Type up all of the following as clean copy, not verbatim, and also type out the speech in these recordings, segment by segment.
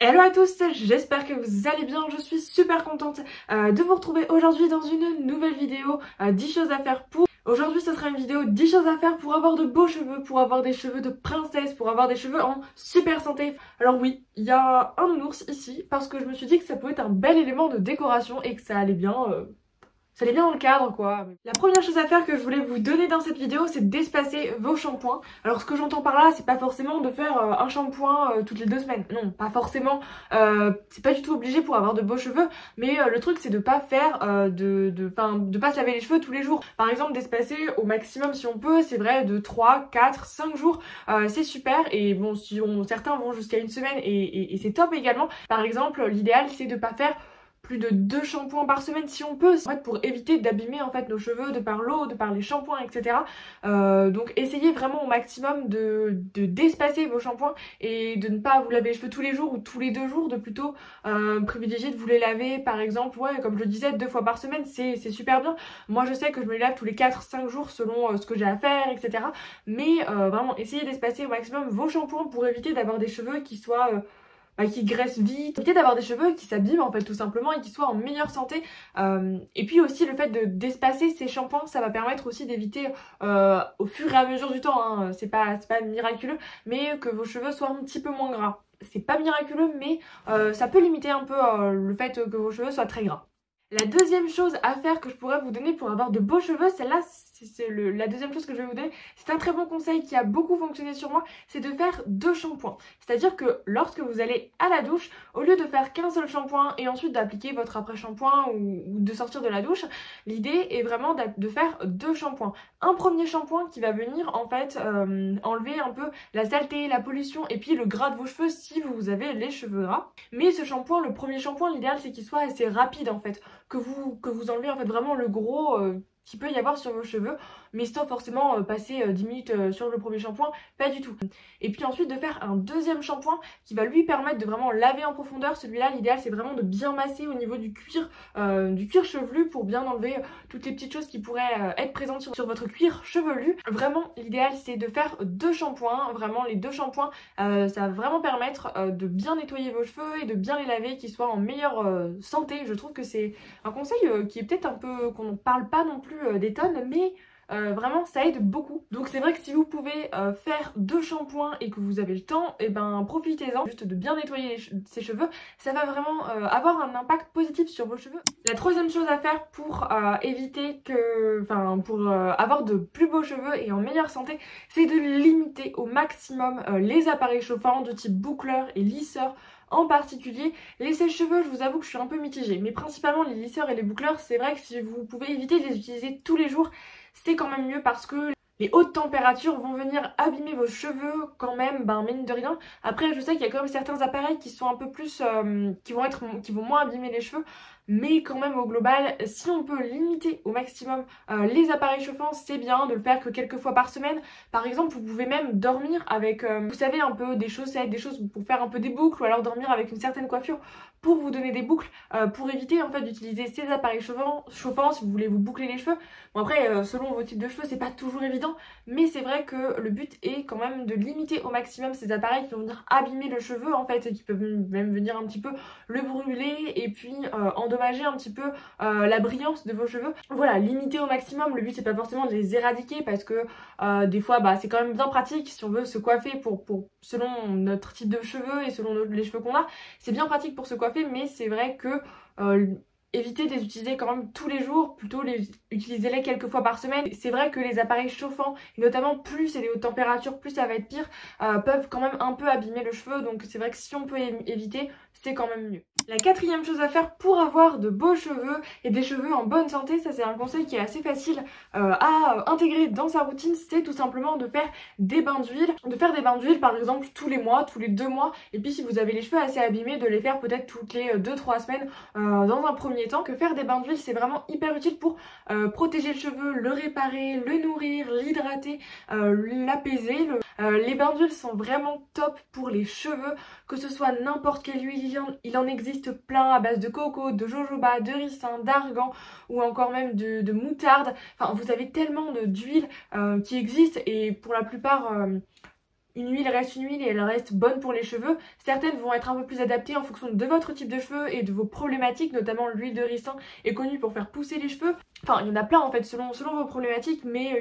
Hello à tous, j'espère que vous allez bien, je suis super contente de vous retrouver aujourd'hui dans une nouvelle vidéo 10 choses à faire pour... Aujourd'hui ce sera une vidéo 10 choses à faire pour avoir de beaux cheveux, pour avoir des cheveux de princesse, pour avoir des cheveux en super santé. Alors oui, il y a un nounours ici parce que je me suis dit que ça pouvait être un bel élément de décoration et que ça allait bien... Ça allait bien dans le cadre quoi. La première chose à faire que je voulais vous donner dans cette vidéo, c'est d'espacer vos shampoings. Alors ce que j'entends par là, c'est pas forcément de faire un shampoing toutes les 2 semaines. Non, pas forcément. C'est pas du tout obligé pour avoir de beaux cheveux. Mais le truc c'est de pas faire de pas se laver les cheveux tous les jours. Par exemple d'espacer au maximum si on peut, c'est vrai, de 3, 4, 5 jours. C'est super. Et bon, certains vont jusqu'à une semaine et c'est top également. Par exemple, l'idéal c'est de pas faire plus de 2 shampoings par semaine si on peut, en fait, pour éviter d'abîmer en fait nos cheveux de par l'eau, de par les shampoings, etc. Donc essayez vraiment au maximum d'espacer vos shampoings et de ne pas vous laver les cheveux tous les jours ou tous les 2 jours, de plutôt privilégier de vous les laver par exemple, ouais, comme je le disais, 2 fois par semaine, c'est super bien. Moi je sais que je me les lave tous les 4-5 jours selon ce que j'ai à faire, etc. Mais vraiment essayez d'espacer au maximum vos shampoings pour éviter d'avoir des cheveux qui soient... qui graissent vite, éviter d'avoir des cheveux qui s'abîment en fait tout simplement et qui soient en meilleure santé. Et puis aussi le fait d'espacer ces shampoings, ça va permettre aussi d'éviter au fur et à mesure du temps, hein, c'est pas miraculeux, mais que vos cheveux soient un petit peu moins gras. C'est pas miraculeux, mais ça peut limiter un peu le fait que vos cheveux soient très gras. La deuxième chose à faire que je pourrais vous donner pour avoir de beaux cheveux, celle-là, la deuxième chose que je vais vous donner, c'est un très bon conseil qui a beaucoup fonctionné sur moi, c'est de faire 2 shampoings. C'est-à-dire que lorsque vous allez à la douche, au lieu de faire qu'un seul shampoing et ensuite d'appliquer votre après-shampoing ou de sortir de la douche, l'idée est vraiment de faire 2 shampoings. Un premier shampoing qui va venir en fait enlever un peu la saleté, la pollution et puis le gras de vos cheveux si vous avez les cheveux gras. Mais ce shampoing, le premier shampoing, l'idéal c'est qu'il soit assez rapide en fait, que vous enlevez en fait vraiment le gros qu'il peut y avoir sur vos cheveux, mais sans forcément passer 10 minutes sur le premier shampoing, pas du tout. Et puis ensuite de faire un deuxième shampoing qui va lui permettre de vraiment laver en profondeur. Celui-là, l'idéal c'est vraiment de bien masser au niveau du cuir chevelu pour bien enlever toutes les petites choses qui pourraient être présentes sur votre cuir chevelu. Vraiment, l'idéal c'est de faire 2 shampoings, vraiment les 2 shampoings, ça va vraiment permettre de bien nettoyer vos cheveux et de bien les laver, qu'ils soient en meilleure santé. Je trouve que c'est un conseil qui est peut-être un peu, qu'on ne parle pas non plus des tonnes, mais vraiment ça aide beaucoup. Donc c'est vrai que si vous pouvez faire 2 shampoings et que vous avez le temps, et ben profitez-en juste de bien nettoyer ses cheveux. Ça va vraiment avoir un impact positif sur vos cheveux. La troisième chose à faire pour éviter que, pour avoir de plus beaux cheveux et en meilleure santé, c'est de limiter au maximum les appareils chauffants de type boucleur et lisseur. En particulier, les sèche-cheveux, je vous avoue que je suis un peu mitigée, mais principalement les lisseurs et les boucleurs, c'est vrai que si vous pouvez éviter de les utiliser tous les jours, c'est quand même mieux parce que les hautes températures vont venir abîmer vos cheveux quand même, mine de rien. Après, je sais qu'il y a quand même certains appareils qui sont un peu plus, qui vont moins abîmer les cheveux, mais quand même au global, si on peut limiter au maximum les appareils chauffants, c'est bien de le faire que quelques fois par semaine. Par exemple, vous pouvez même dormir avec, vous savez, un peu des chaussettes, des choses pour faire un peu des boucles, ou alors dormir avec une certaine coiffure pour vous donner des boucles, pour éviter en fait d'utiliser ces appareils chauffants si vous voulez vous boucler les cheveux. Bon après, selon vos types de cheveux, c'est pas toujours évident, mais c'est vrai que le but est quand même de limiter au maximum ces appareils qui vont venir abîmer le cheveu en fait, et qui peuvent même venir un petit peu le brûler et puis endommager un petit peu la brillance de vos cheveux. Voilà, limiter au maximum, le but c'est pas forcément de les éradiquer parce que des fois c'est quand même bien pratique si on veut se coiffer selon notre type de cheveux et selon les cheveux qu'on a, c'est bien pratique pour se coiffer, mais c'est vrai que évitez de les utiliser quand même tous les jours, plutôt utilisez-les quelques fois par semaine. C'est vrai que les appareils chauffants, et notamment plus c'est les hautes températures, plus ça va être pire, peuvent quand même un peu abîmer le cheveu, donc c'est vrai que si on peut éviter, c'est quand même mieux. La quatrième chose à faire pour avoir de beaux cheveux et des cheveux en bonne santé, ça c'est un conseil qui est assez facile à intégrer dans sa routine, c'est tout simplement de faire des bains d'huile. De faire des bains d'huile par exemple tous les mois, tous les 2 mois, et puis si vous avez les cheveux assez abîmés, de les faire peut-être toutes les 2-3 semaines dans un premier temps. Que faire des bains d'huile c'est vraiment hyper utile pour protéger le cheveu, le réparer, le nourrir, l'hydrater, l'apaiser. Les bains d'huile sont vraiment top pour les cheveux, que ce soit n'importe quelle huile, il en existe plein à base de coco, de jojoba, de ricin, d'argan ou encore même de moutarde. Enfin, vous avez tellement d'huiles qui existent et pour la plupart une huile reste une huile et elle reste bonne pour les cheveux. Certaines vont être un peu plus adaptées en fonction de votre type de cheveux et de vos problématiques, notamment l'huile de ricin est connue pour faire pousser les cheveux. Enfin, il y en a plein en fait selon vos problématiques, mais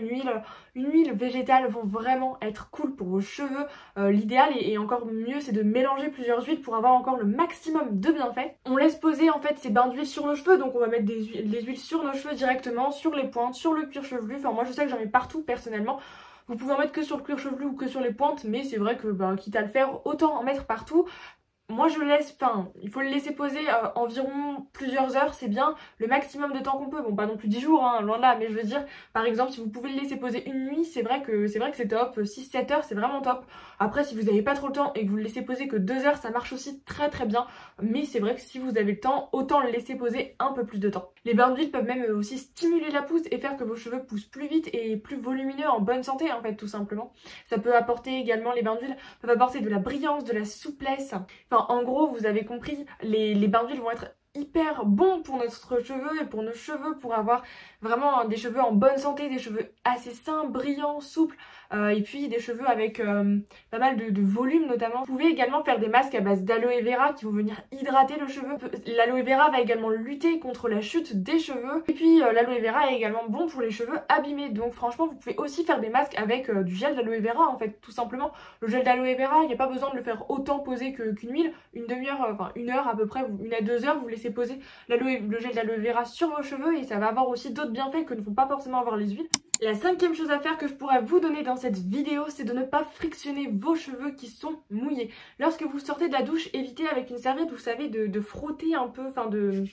une huile végétale vont vraiment être cool pour vos cheveux. L'idéal et encore mieux, c'est de mélanger plusieurs huiles pour avoir encore le maximum de bienfaits. On laisse poser en fait ces bains d'huile sur nos cheveux, donc on va mettre les huiles sur nos cheveux directement, sur les pointes, sur le cuir chevelu. Enfin, moi je sais que j'en mets partout personnellement. Vous pouvez en mettre que sur le cuir chevelu ou que sur les pointes, mais c'est vrai que quitte à le faire, autant en mettre partout. Moi je laisse, il faut le laisser poser environ plusieurs heures, c'est bien, le maximum de temps qu'on peut. Bon, pas non plus 10 jours, hein, loin de là, mais je veux dire, par exemple, si vous pouvez le laisser poser une nuit, c'est vrai que c'est top, 6-7 heures, c'est vraiment top. Après, si vous n'avez pas trop le temps et que vous le laissez poser que 2 heures, ça marche aussi très très bien. Mais c'est vrai que si vous avez le temps, autant le laisser poser un peu plus de temps. Les bains d'huile peuvent même aussi stimuler la pousse et faire que vos cheveux poussent plus vite et plus volumineux, en bonne santé en fait, tout simplement. Ça peut apporter également, les bains d'huile peuvent apporter de la brillance, de la souplesse. Enfin, en gros, vous avez compris, les bains d'huile vont être hyper bons pour notre cheveu et pour nos cheveux, pour avoir vraiment des cheveux en bonne santé, des cheveux assez sains, brillants, souples, et puis des cheveux avec pas mal de volume notamment. Vous pouvez également faire des masques à base d'aloe vera qui vont venir hydrater le cheveu. L'aloe vera va également lutter contre la chute des cheveux, et puis l'aloe vera est également bon pour les cheveux abîmés. Donc franchement, vous pouvez aussi faire des masques avec du gel d'aloe vera en fait, tout simplement. Le gel d'aloe vera, il n'y a pas besoin de le faire autant poser qu'une huile. Une demi-heure, enfin une heure à peu près, 1 à 2 heures, vous laissez poser le gel d'aloe vera sur vos cheveux et ça va avoir aussi d'autres bienfaits que ne vont pas forcément avoir les huiles. La 5e chose à faire que je pourrais vous donner dans cette vidéo, c'est de ne pas frictionner vos cheveux qui sont mouillés. Lorsque vous sortez de la douche, évitez avec une serviette, vous savez, de frotter un peu, enfin de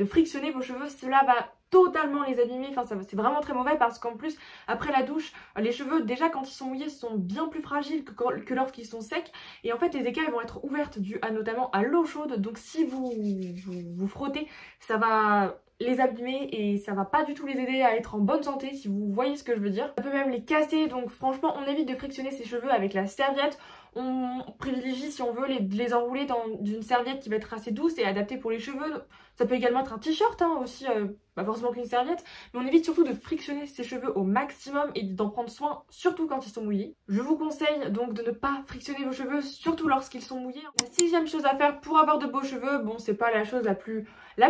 frictionner vos cheveux. Cela va totalement les abîmer, enfin c'est vraiment très mauvais parce qu'en plus après la douche, les cheveux déjà quand ils sont mouillés sont bien plus fragiles que lorsqu'ils sont secs, et en fait les écailles vont être ouvertes dû notamment à l'eau chaude. Donc si vous frottez, ça va les abîmer et ça va pas du tout les aider à être en bonne santé, si vous voyez ce que je veux dire. Ça peut même les casser, donc franchement on évite de frictionner ses cheveux avec la serviette. On privilégie, si on veut, de les enrouler dans une serviette qui va être assez douce et adaptée pour les cheveux. Ça peut également être un t-shirt aussi, pas forcément qu'une serviette, mais on évite surtout de frictionner ses cheveux au maximum et d'en prendre soin, surtout quand ils sont mouillés. Je vous conseille donc de ne pas frictionner vos cheveux, surtout lorsqu'ils sont mouillés. La 6e chose à faire pour avoir de beaux cheveux, bon c'est pas la chose la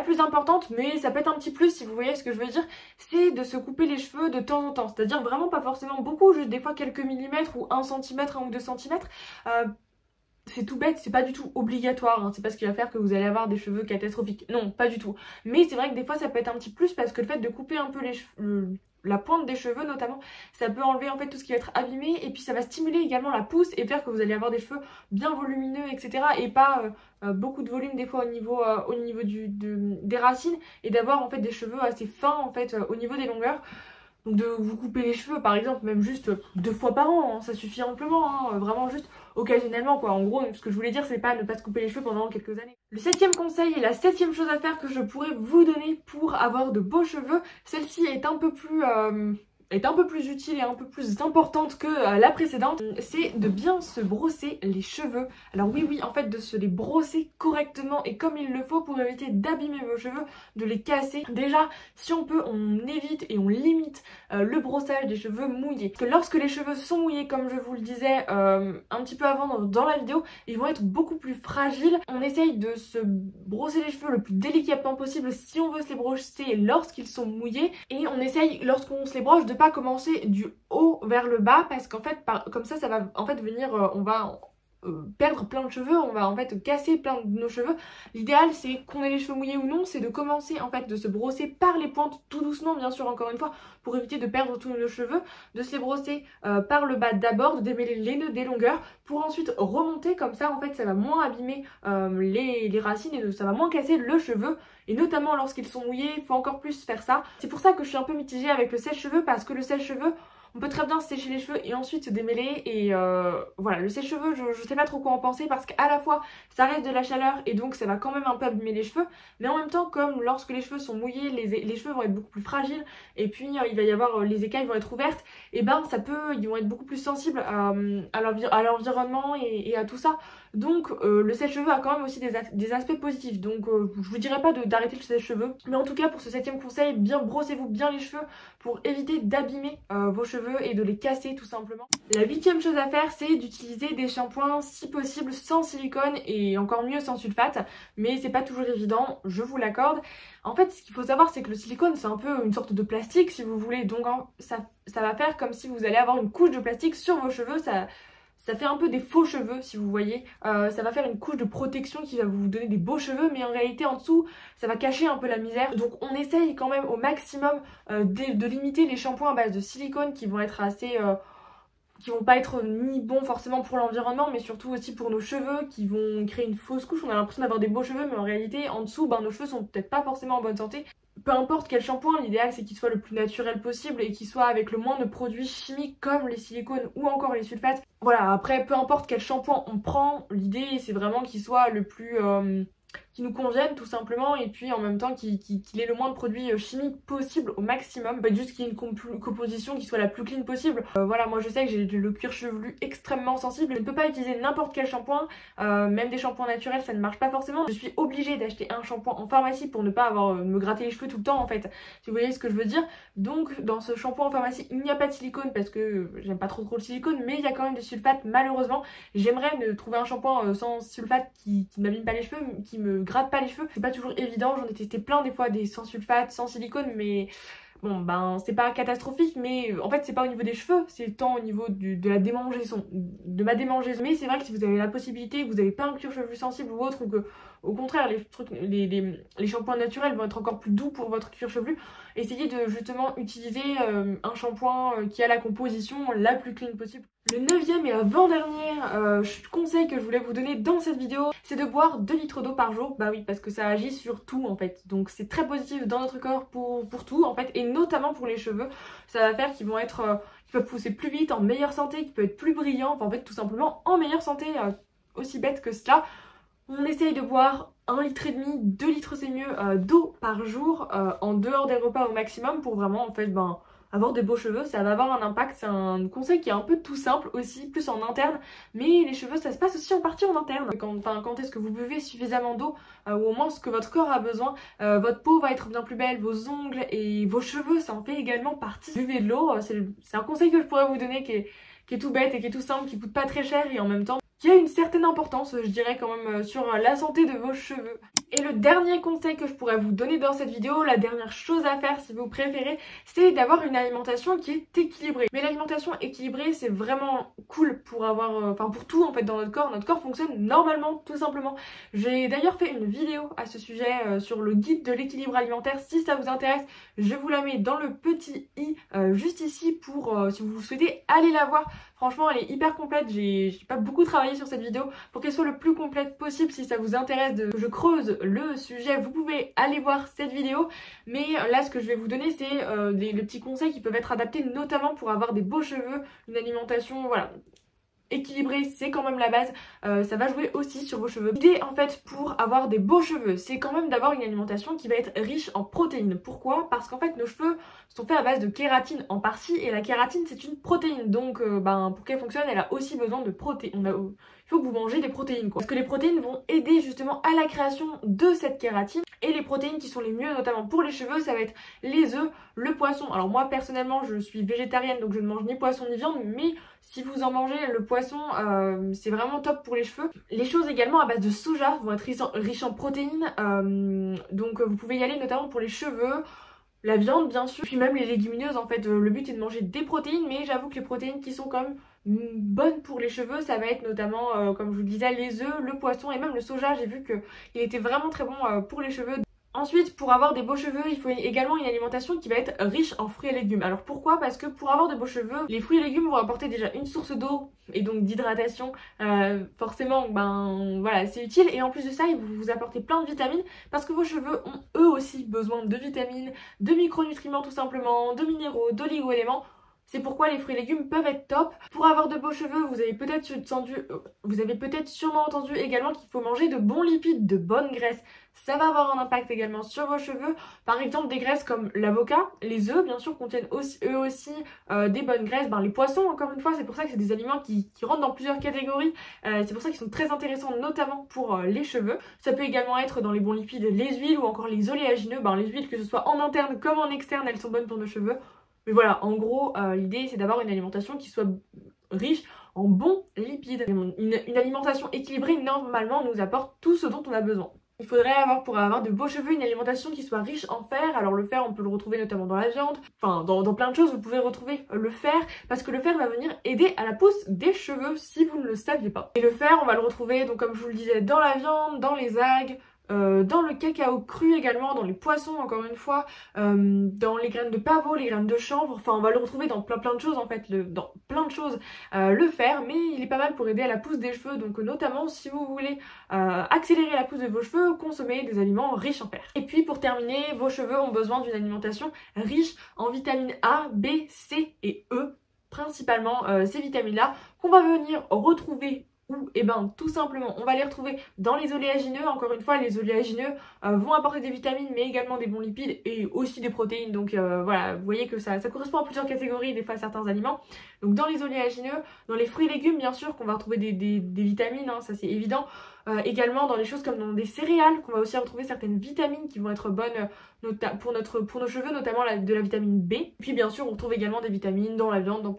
plus importante, mais ça peut être un petit plus si vous voyez ce que je veux dire, c'est de se couper les cheveux de temps en temps. C'est-à-dire vraiment pas forcément beaucoup, juste des fois quelques millimètres ou 1 cm, 1 ou 2 cm. C'est tout bête, c'est pas du tout obligatoire, hein. C'est pas ce qui va faire que vous allez avoir des cheveux catastrophiques, non, pas du tout. Mais c'est vrai que des fois ça peut être un petit plus parce que le fait de couper un peu la pointe des cheveux notamment, ça peut enlever en fait tout ce qui va être abîmé, et puis ça va stimuler également la pousse et faire que vous allez avoir des cheveux bien volumineux, etc. Et pas beaucoup de volume des fois au niveau des racines, et d'avoir en fait des cheveux assez fins en fait au niveau des longueurs. Donc de vous couper les cheveux par exemple, même juste 2 fois par an, hein, ça suffit amplement, hein, vraiment juste occasionnellement quoi. En gros, ce que je voulais dire, c'est pas ne pas se couper les cheveux pendant quelques années. Le 7e conseil et la 7e chose à faire que je pourrais vous donner pour avoir de beaux cheveux, celle-ci est un peu plus utile et un peu plus importante que la précédente, c'est de bien se brosser les cheveux. Alors oui, en fait de se les brosser correctement et comme il le faut pour éviter d'abîmer vos cheveux, de les casser. Déjà, si on peut, on évite et on limite le brossage des cheveux mouillés. Parce que lorsque les cheveux sont mouillés, comme je vous le disais un petit peu avant dans la vidéo, ils vont être beaucoup plus fragiles. On essaye de se brosser les cheveux le plus délicatement possible si on veut se les brosser lorsqu'ils sont mouillés, et on essaye lorsqu'on se les broche de pas commencer du haut vers le bas, parce qu'en fait comme ça va en fait venir on va perdre plein de cheveux, on va en fait casser plein de nos cheveux. L'idéal c'est qu'on ait les cheveux mouillés ou non, c'est de commencer en fait de se brosser par les pointes tout doucement, bien sûr, encore une fois pour éviter de perdre tous nos cheveux, de se les brosser par le bas d'abord, de démêler les nœuds des longueurs pour ensuite remonter. Comme ça en fait ça va moins abîmer les racines et ça va moins casser le cheveu, et notamment lorsqu'ils sont mouillés il faut encore plus faire ça. C'est pour ça que je suis un peu mitigée avec le sèche-cheveux, parce que le sèche-cheveux, on peut très bien se sécher les cheveux et ensuite se démêler, et voilà, le sèche-cheveux je sais pas trop quoi en penser, parce qu'à la fois ça reste de la chaleur et donc ça va quand même un peu abîmer les cheveux, mais en même temps comme lorsque les cheveux sont mouillés, les cheveux vont être beaucoup plus fragiles, et puis il va y avoir les écailles vont être ouvertes, et ben ils vont être beaucoup plus sensibles à l'environnement et à tout ça. Donc le sèche-cheveux a quand même aussi des aspects positifs, donc je vous dirais pas d'arrêter le sèche-cheveux, mais en tout cas pour ce 7e conseil, bien brossez-vous bien les cheveux pour éviter d'abîmer vos cheveux cheveux et de les casser tout simplement. La 8e chose à faire, c'est d'utiliser des shampoings si possible sans silicone et encore mieux sans sulfate, mais c'est pas toujours évident, je vous l'accorde. En fait, ce qu'il faut savoir, c'est que le silicone, c'est un peu une sorte de plastique si vous voulez, donc ça va faire comme si vous allez avoir une couche de plastique sur vos cheveux, ça fait un peu des faux cheveux si vous voyez, ça va faire une couche de protection qui va vous donner des beaux cheveux, mais en réalité en dessous ça va cacher un peu la misère. Donc on essaye quand même au maximum de limiter les shampoings à base de silicone qui vont être assez... qui vont pas être ni bons forcément pour l'environnement, mais surtout aussi pour nos cheveux, qui vont créer une fausse couche. On a l'impression d'avoir des beaux cheveux, mais en réalité en dessous nos cheveux sont peut-être pas forcément en bonne santé. Peu importe quel shampoing, l'idéal c'est qu'il soit le plus naturel possible et qu'il soit avec le moins de produits chimiques comme les silicones ou encore les sulfates. Voilà, après peu importe quel shampoing on prend, l'idée c'est vraiment qu'il soit le plus... qui nous conviennent tout simplement, et puis en même temps qu'il ait le moins de produits chimiques possible au maximum. Pas juste qu'il y ait une composition qui soit la plus clean possible. Voilà, moi je sais que j'ai le cuir chevelu extrêmement sensible, je ne peux pas utiliser n'importe quel shampoing, même des shampoings naturels ça ne marche pas forcément. Je suis obligée d'acheter un shampoing en pharmacie pour ne pas avoir me gratter les cheveux tout le temps en fait, si vous voyez ce que je veux dire. Donc dans ce shampoing en pharmacie il n'y a pas de silicone parce que j'aime pas trop le silicone, mais il y a quand même des sulfates malheureusement. J'aimerais trouver un shampoing sans sulfate qui m'abîme pas les cheveux, qui me gratte pas les cheveux. C'est pas toujours évident, j'en ai testé plein des fois, des sans sulfate, sans silicone, mais bon c'est pas catastrophique, mais en fait c'est pas au niveau des cheveux, c'est tant au niveau de la démangeaison, de ma démangeaison. Mais c'est vrai que si vous avez la possibilité, que vous avez pas un cuir chevelu sensible ou autre, ou que au contraire les shampoings naturels vont être encore plus doux pour votre cuir chevelu, essayez de justement utiliser un shampoing qui a la composition la plus clean possible. Le 9e et avant-dernier conseil que je voulais vous donner dans cette vidéo, c'est de boire 2 litres d'eau par jour. Bah oui, parce que ça agit sur tout en fait. Donc c'est très positif dans notre corps pour tout en fait, et notamment pour les cheveux. Ça va faire qu'ils vont être, qu'ils peuvent pousser plus vite, en meilleure santé, qu'ils peuvent être plus brillants, enfin en fait tout simplement en meilleure santé, aussi bête que cela. On essaye de boire 1,5 litre, 2 litres c'est mieux, d'eau par jour, en dehors des repas au maximum, pour vraiment en fait avoir des beaux cheveux. Ça va avoir un impact, c'est un conseil qui est un peu tout simple aussi, plus en interne, mais les cheveux ça se passe aussi en partie en interne. Quand est-ce que vous buvez suffisamment d'eau, ou au moins ce que votre corps a besoin, votre peau va être bien plus belle, vos ongles et vos cheveux ça en fait également partie. Buvez de l'eau, c'est un conseil que je pourrais vous donner qui est tout bête et qui est tout simple, qui coûte pas très cher et en même temps qui a une certaine importance, je dirais quand même, sur la santé de vos cheveux. Et le dernier conseil que je pourrais vous donner dans cette vidéo, la dernière chose à faire si vous préférez, c'est d'avoir une alimentation qui est équilibrée. Mais l'alimentation équilibrée, c'est vraiment cool pour avoir, pour tout en fait dans notre corps. Notre corps fonctionne normalement, tout simplement. J'ai d'ailleurs fait une vidéo à ce sujet sur le guide de l'équilibre alimentaire. Si ça vous intéresse, je vous la mets dans le petit i juste ici pour, si vous souhaitez, aller la voir. Franchement, elle est hyper complète. J'ai pas beaucoup travaillé sur cette vidéo pour qu'elle soit le plus complète possible. Si ça vous intéresse que je creuse le sujet, vous pouvez aller voir cette vidéo. Mais là, ce que je vais vous donner, c'est les petits conseils qui peuvent être adaptés notamment pour avoir des beaux cheveux, une alimentation, voilà, équilibré, c'est quand même la base, ça va jouer aussi sur vos cheveux. L'idée en fait pour avoir des beaux cheveux, c'est quand même d'avoir une alimentation qui va être riche en protéines. Pourquoi? Parce qu'en fait nos cheveux sont faits à base de kératine en partie, et la kératine c'est une protéine, donc pour qu'elle fonctionne elle a aussi besoin de protéines. Il faut que vous mangez des protéines quoi. Parce que les protéines vont aider justement à la création de cette kératine, et les protéines qui sont les mieux notamment pour les cheveux, ça va être les œufs, le poisson. Alors moi personnellement je suis végétarienne donc je ne mange ni poisson ni viande, mais si vous en mangez le poisson c'est vraiment top pour les cheveux. Les choses également à base de soja vont être riches en protéines, donc vous pouvez y aller notamment pour les cheveux. La viande bien sûr, puis même les légumineuses en fait, le but est de manger des protéines, mais j'avoue que les protéines qui sont quand même bonnes pour les cheveux, ça va être notamment comme je vous le disais les œufs, le poisson et même le soja. J'ai vu qu'il était vraiment très bon pour les cheveux. Ensuite, pour avoir des beaux cheveux, il faut également une alimentation qui va être riche en fruits et légumes. Alors pourquoi? Parce que pour avoir de beaux cheveux, les fruits et légumes vont apporter déjà une source d'eau et donc d'hydratation. Forcément, voilà, c'est utile. Et en plus de ça, ils vont vous apporter plein de vitamines parce que vos cheveux ont eux aussi besoin de vitamines, de micronutriments tout simplement, de minéraux, d'oligo-éléments. C'est pourquoi les fruits et légumes peuvent être top. Pour avoir de beaux cheveux, vous avez peut-être sûrement entendu également qu'il faut manger de bons lipides, de bonnes graisses. Ça va avoir un impact également sur vos cheveux. Par exemple, des graisses comme l'avocat, les œufs bien sûr contiennent eux aussi des bonnes graisses. Les poissons, encore une fois, c'est pour ça que c'est des aliments qui rentrent dans plusieurs catégories. C'est pour ça qu'ils sont très intéressants, notamment pour les cheveux. Ça peut également être dans les bons lipides les huiles ou encore les oléagineux. Les huiles, que ce soit en interne comme en externe, elles sont bonnes pour nos cheveux. Mais voilà, en gros, l'idée c'est d'avoir une alimentation qui soit riche en bons lipides. Une alimentation équilibrée, normalement, nous apporte tout ce dont on a besoin. Il faudrait avoir, pour avoir de beaux cheveux, une alimentation qui soit riche en fer. Alors le fer, on peut le retrouver notamment dans la viande. Enfin, dans plein de choses, vous pouvez retrouver le fer. Parce que le fer va venir aider à la pousse des cheveux, si vous ne le saviez pas. Et le fer, on va le retrouver, donc comme je vous le disais, dans la viande, dans les algues, dans le cacao cru également, dans les poissons encore une fois, dans les graines de pavot, les graines de chanvre, enfin on va le retrouver dans plein de choses en fait, dans plein de choses le fer, mais il est pas mal pour aider à la pousse des cheveux, donc notamment si vous voulez accélérer la pousse de vos cheveux, consommez des aliments riches en fer. Et puis pour terminer, vos cheveux ont besoin d'une alimentation riche en vitamines A, B, C et E, principalement ces vitamines-là qu'on va venir retrouver ou eh ben tout simplement on va les retrouver dans les oléagineux. Encore une fois, les oléagineux vont apporter des vitamines mais également des bons lipides et aussi des protéines, donc voilà, vous voyez que ça correspond à plusieurs catégories, des fois à certains aliments. Donc dans les oléagineux, dans les fruits et légumes bien sûr qu'on va retrouver des vitamines, hein, ça c'est évident. Également dans des choses comme dans des céréales, qu'on va aussi retrouver certaines vitamines qui vont être bonnes pour nos cheveux, notamment de la vitamine B. Puis bien sûr on retrouve également des vitamines dans la viande, dans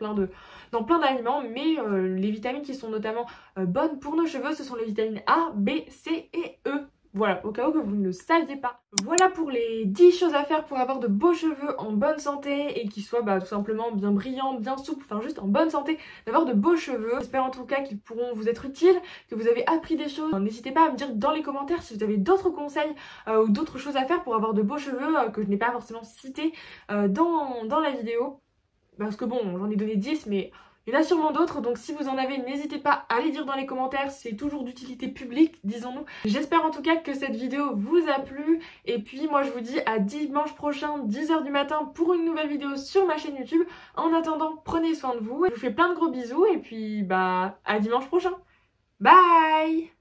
plein d'aliments, mais les vitamines qui sont notamment bonnes pour nos cheveux, ce sont les vitamines A, B, C et E. Voilà, au cas où que vous ne le saviez pas. Voilà pour les 10 choses à faire pour avoir de beaux cheveux en bonne santé et qui soient tout simplement bien brillants, bien souples, enfin juste en bonne santé, d'avoir de beaux cheveux. J'espère en tout cas qu'ils pourront vous être utiles, que vous avez appris des choses. N'hésitez pas à me dire dans les commentaires si vous avez d'autres conseils ou d'autres choses à faire pour avoir de beaux cheveux que je n'ai pas forcément cités dans la vidéo. Parce que bon, j'en ai donné 10, mais il y en a sûrement d'autres, donc si vous en avez, n'hésitez pas à les dire dans les commentaires, c'est toujours d'utilité publique, disons-nous. J'espère en tout cas que cette vidéo vous a plu, et puis moi je vous dis à dimanche prochain, 10 h du matin, pour une nouvelle vidéo sur ma chaîne YouTube. En attendant, prenez soin de vous, je vous fais plein de gros bisous, et puis à dimanche prochain. Bye!